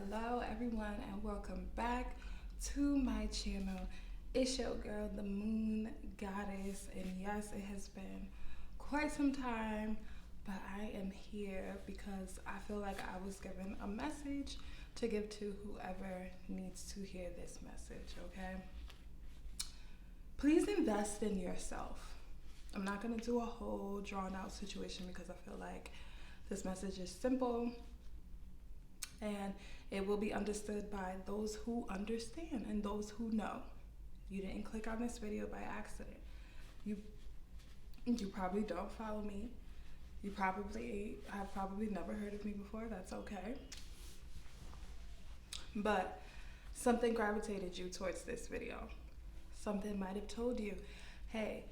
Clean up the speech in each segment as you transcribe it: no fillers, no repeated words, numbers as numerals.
Hello everyone and welcome back to my channel. It's your girl, the Moon Goddess, and yes, it has been quite some time, but I am here because I feel like I was given a message to give to whoever needs to hear this message, okay? Please invest in yourself. I'm not going to do a whole drawn out situation because I feel like this message is simple and it will be understood by those who understand and those who know. You didn't click on this video by accident. You probably don't follow me. You probably have never heard of me before. That's okay. But something gravitated you towards this video. Something might have told you, hey,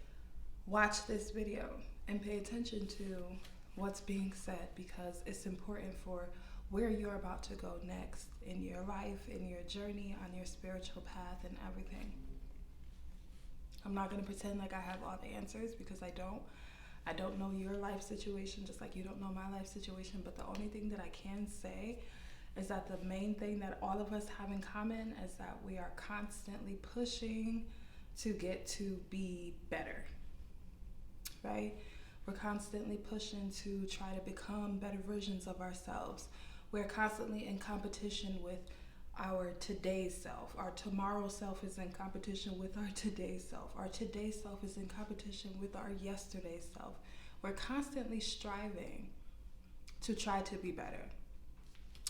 watch this video and pay attention to what's being said because it's important for where you're about to go next in your life, in your journey, on your spiritual path and everything. I'm not going to pretend like I have all the answers because I don't. I don't know your life situation just like you don't know my life situation, but the only thing that I can say is that the main thing that all of us have in common is that we are constantly pushing to get to be better, right? We're constantly pushing to try to become better versions of ourselves. We're constantly in competition with our today's self. Our tomorrow self is in competition with our today's self. Our today's self is in competition with our yesterday's self. We're constantly striving to try to be better.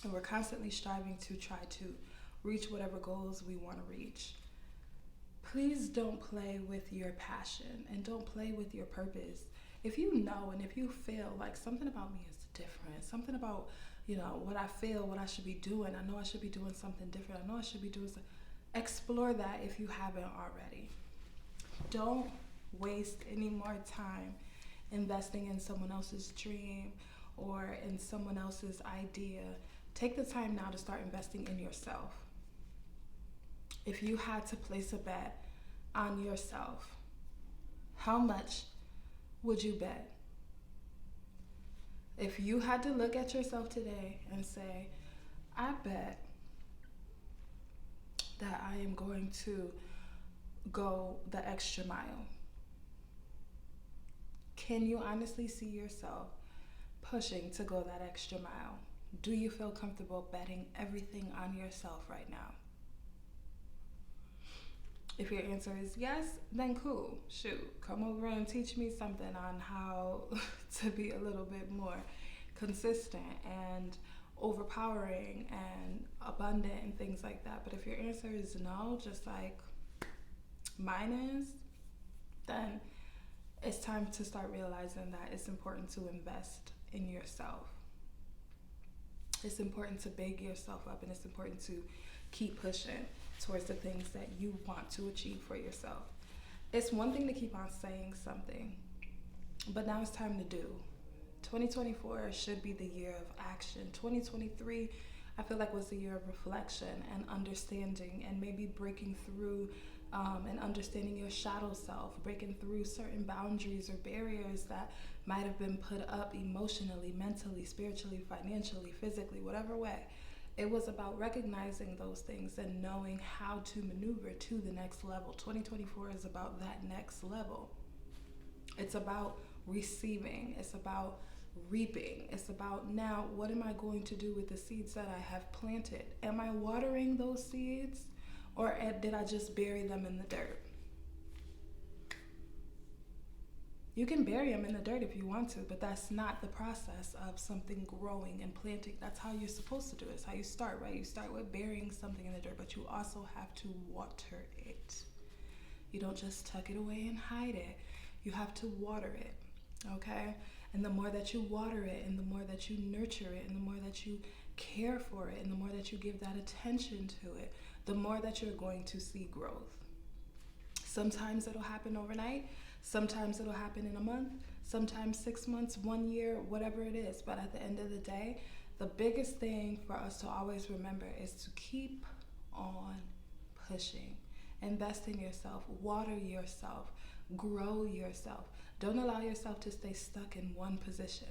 And we're constantly striving to try to reach whatever goals we want to reach. Please don't play with your passion and don't play with your purpose. If you know and if you feel like something about me is different, something about, what I feel, what I should be doing, I know I should be doing something different, I know I should be doing something, explore that if you haven't already. Don't waste any more time investing in someone else's dream or in someone else's idea. Take the time now to start investing in yourself. If you had to place a bet on yourself, how much would you bet? If you had to look at yourself today and say, I bet that I am going to go the extra mile. Can you honestly see yourself pushing to go that extra mile? Do you feel comfortable betting everything on yourself right now? If your answer is yes, then cool. Shoot, come over and teach me something on how to be a little bit more consistent and overpowering and abundant and things like that. But if your answer is no, just like mine is, then it's time to start realizing that it's important to invest in yourself. It's important to big yourself up and it's important to keep pushing towards the things that you want to achieve for yourself. It's one thing to keep on saying something, but now it's time to do. 2024 should be the year of action. 2023, I feel like was the year of reflection and understanding and maybe breaking through and understanding your shadow self, breaking through certain boundaries or barriers that might have been put up emotionally, mentally, spiritually, financially, physically, whatever way. It was about recognizing those things and knowing how to maneuver to the next level. 2024 is about that next level. It's about receiving. It's about reaping. It's about now, what am I going to do with the seeds that I have planted? Am I watering those seeds or did I just bury them in the dirt? You can bury them in the dirt if you want to, but that's not the process of something growing and planting. That's how you're supposed to do it. It's how you start, right? You start with burying something in the dirt, but you also have to water it. You don't just tuck it away and hide it. You have to water it, okay? And the more that you water it, and the more that you nurture it, and the more that you care for it, and the more that you give that attention to it, the more that you're going to see growth. Sometimes it'll happen overnight. Sometimes it'll happen in a month, sometimes 6 months, 1 year, whatever it is. But at the end of the day, the biggest thing for us to always remember is to keep on pushing. Invest in yourself, water yourself, grow yourself. Don't allow yourself to stay stuck in one position.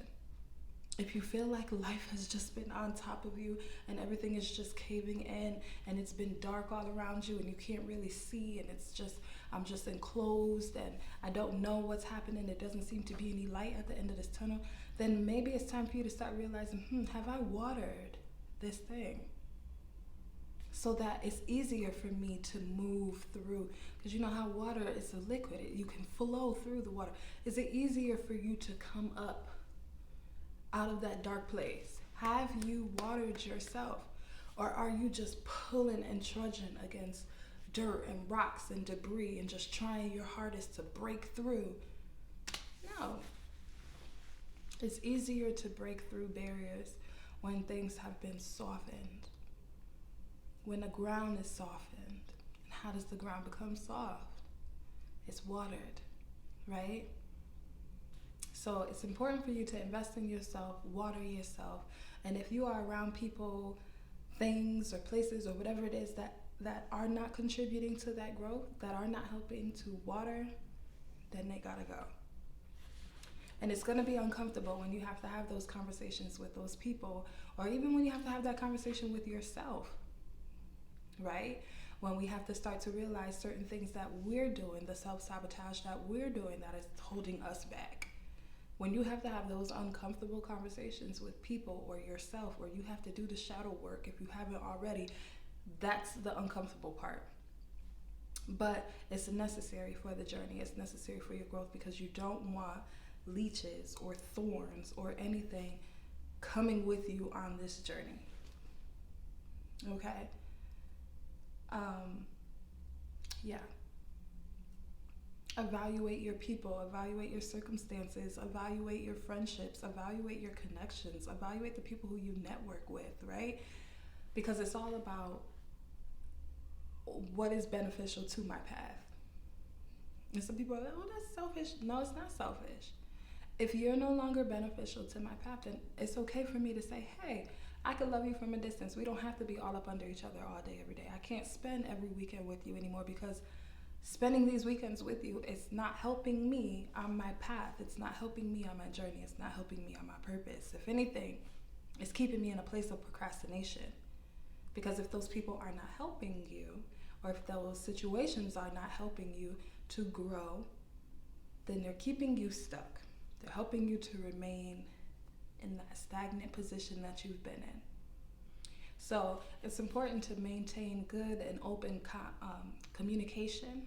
If you feel like life has just been on top of you and everything is just caving in and it's been dark all around you and you can't really see and it's just, I'm just enclosed and I don't know what's happening, there doesn't seem to be any light at the end of this tunnel, then maybe it's time for you to start realizing, have I watered this thing? So that it's easier for me to move through. Because you know how water is a liquid, you can flow through the water. Is it easier for you to come up out of that dark place? Have you watered yourself? Or are you just pulling and trudging against dirt and rocks and debris and just trying your hardest to break through? No. It's easier to break through barriers when things have been softened. When the ground is softened. And how does the ground become soft? It's watered, right? So it's important for you to invest in yourself, water yourself. And if you are around people, things, or places, or whatever it is that are not contributing to that growth, that are not helping to water, then they gotta go. And it's gonna be uncomfortable when you have to have those conversations with those people, or even when you have to have that conversation with yourself, right? When we have to start to realize certain things that we're doing, the self-sabotage that we're doing that is holding us back. When you have to have those uncomfortable conversations with people or yourself, or you have to do the shadow work if you haven't already, that's the uncomfortable part. But it's necessary for the journey. It's necessary for your growth, because you don't want leeches or thorns or anything coming with you on this journey. Okay? Yeah. Evaluate your people, evaluate your circumstances, evaluate your friendships, evaluate your connections, evaluate the people who you network with, right? Because it's all about what is beneficial to my path. And some people are like, oh, that's selfish. No, it's not selfish. If you're no longer beneficial to my path, then it's okay for me to say, hey, I could love you from a distance. We don't have to be all up under each other all day, every day. I can't spend every weekend with you anymore, because spending these weekends with you is not helping me on my path. It's not helping me on my journey. It's not helping me on my purpose. If anything, it's keeping me in a place of procrastination. Because if those people are not helping you, or if those situations are not helping you to grow, then they're keeping you stuck. They're helping you to remain in that stagnant position that you've been in. So it's important to maintain good and open communication.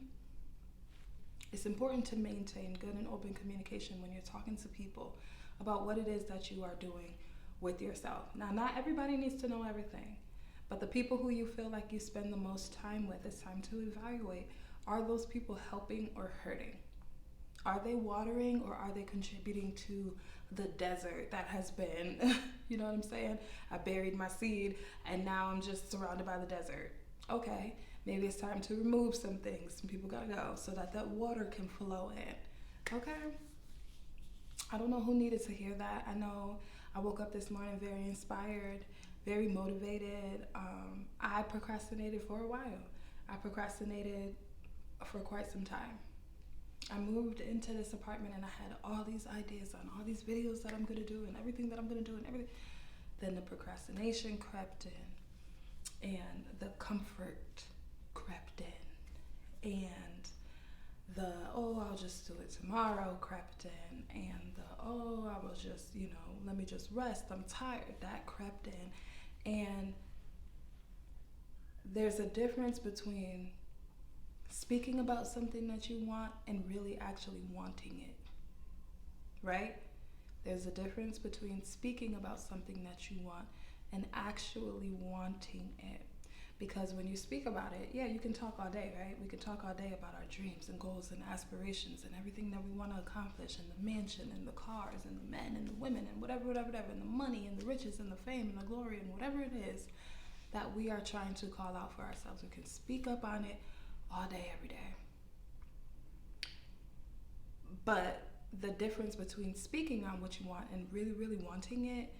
It's important to maintain good and open communication when you're talking to people about what it is that you are doing with yourself. Now, not everybody needs to know everything, but the people who you feel like you spend the most time with, it's time to evaluate, are those people helping or hurting? Are they watering, or are they contributing to the desert that has been, you know what I'm saying? I buried my seed and now I'm just surrounded by the desert. Okay, maybe it's time to remove some things. Some people gotta go so that that water can flow in. Okay? I don't know who needed to hear that. I know I woke up this morning very inspired, very motivated. I procrastinated for a while. I procrastinated for quite some time. I moved into this apartment and I had all these ideas on all these videos that I'm gonna do and everything that I'm gonna do and everything. Then the procrastination crept in, and the comfort crept in, and the, oh, I'll just do it tomorrow crept in, and the, oh, I will just, let me just rest, I'm tired, that crept in. And there's a difference between speaking about something that you want and really actually wanting it, right? There's a difference between speaking about something that you want and actually wanting it. Because when you speak about it, yeah, you can talk all day, right? We can talk all day about our dreams and goals and aspirations and everything that we want to accomplish, and the mansion and the cars and the men and the women and whatever, and the money and the riches and the fame and the glory and whatever it is that we are trying to call out for ourselves. We can speak up on it all day, every day. But the difference between speaking on what you want and really, really wanting it,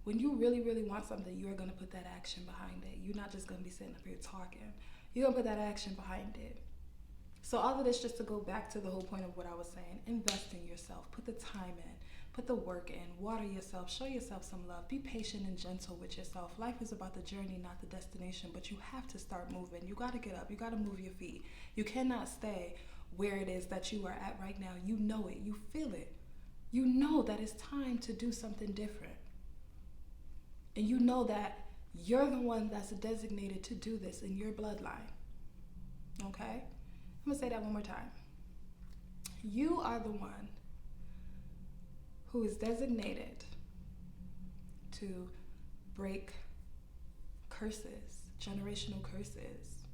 when you really, really want something, you are going to put that action behind it. You're not just going to be sitting up here talking. You're going to put that action behind it. So all of this just to go back to the whole point of what I was saying, invest in yourself, put the time in, Put the work in, water yourself, show yourself some love, be patient and gentle with yourself. Life is about the journey, not the destination, but you have to start moving. You got to get up, you got to move your feet. You cannot stay where it is that you are at right now. You know it, you feel it. You know that it's time to do something different. And you know that you're the one that's designated to do this in your bloodline. Okay? I'm going to say that one more time. You are the one who is designated to break curses, generational curses.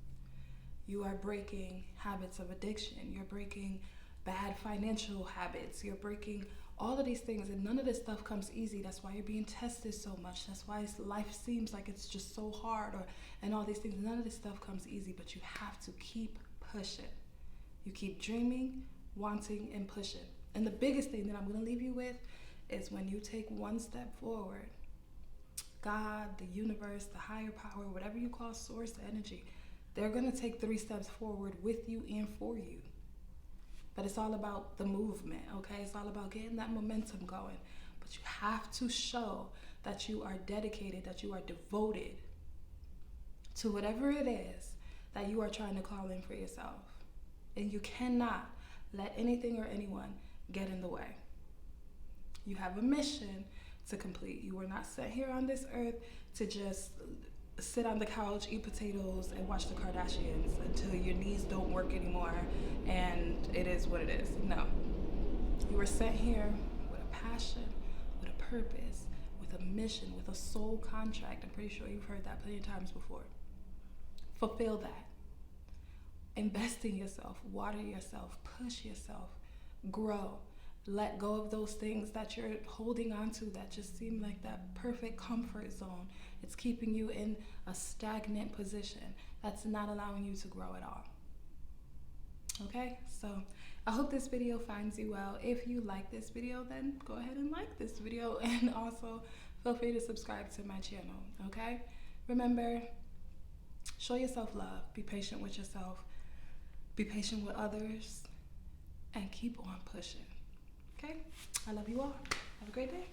You are breaking habits of addiction. You're breaking bad financial habits. You're breaking all of these things, and none of this stuff comes easy. That's why you're being tested so much. That's why life seems like it's just so hard, and all these things. None of this stuff comes easy, but you have to keep pushing. You keep dreaming, wanting, and pushing. And the biggest thing that I'm going to leave you with is when you take one step forward, God, the universe, the higher power, whatever you call source, energy, they're going to take 3 steps forward with you and for you. But it's all about the movement, okay? It's all about getting that momentum going. But you have to show that you are dedicated, that you are devoted to whatever it is that you are trying to call in for yourself. And you cannot let anything or anyone get in the way. You have a mission to complete. You were not sent here on this earth to just sit on the couch, eat potatoes, and watch the Kardashians until your knees don't work anymore and it is what it is. No. You were sent here with a passion, with a purpose, with a mission, with a soul contract. I'm pretty sure you've heard that plenty of times before. Fulfill that. Invest in yourself, water yourself, push yourself, grow. Let go of those things that you're holding on to that just seem like that perfect comfort zone. It's keeping you in a stagnant position. That's not allowing you to grow at all. Okay, so I hope this video finds you well. If you like this video, then go ahead and like this video, and also feel free to subscribe to my channel, okay? Remember, show yourself love, be patient with yourself, be patient with others, and keep on pushing. Okay? I love you all. Have a great day.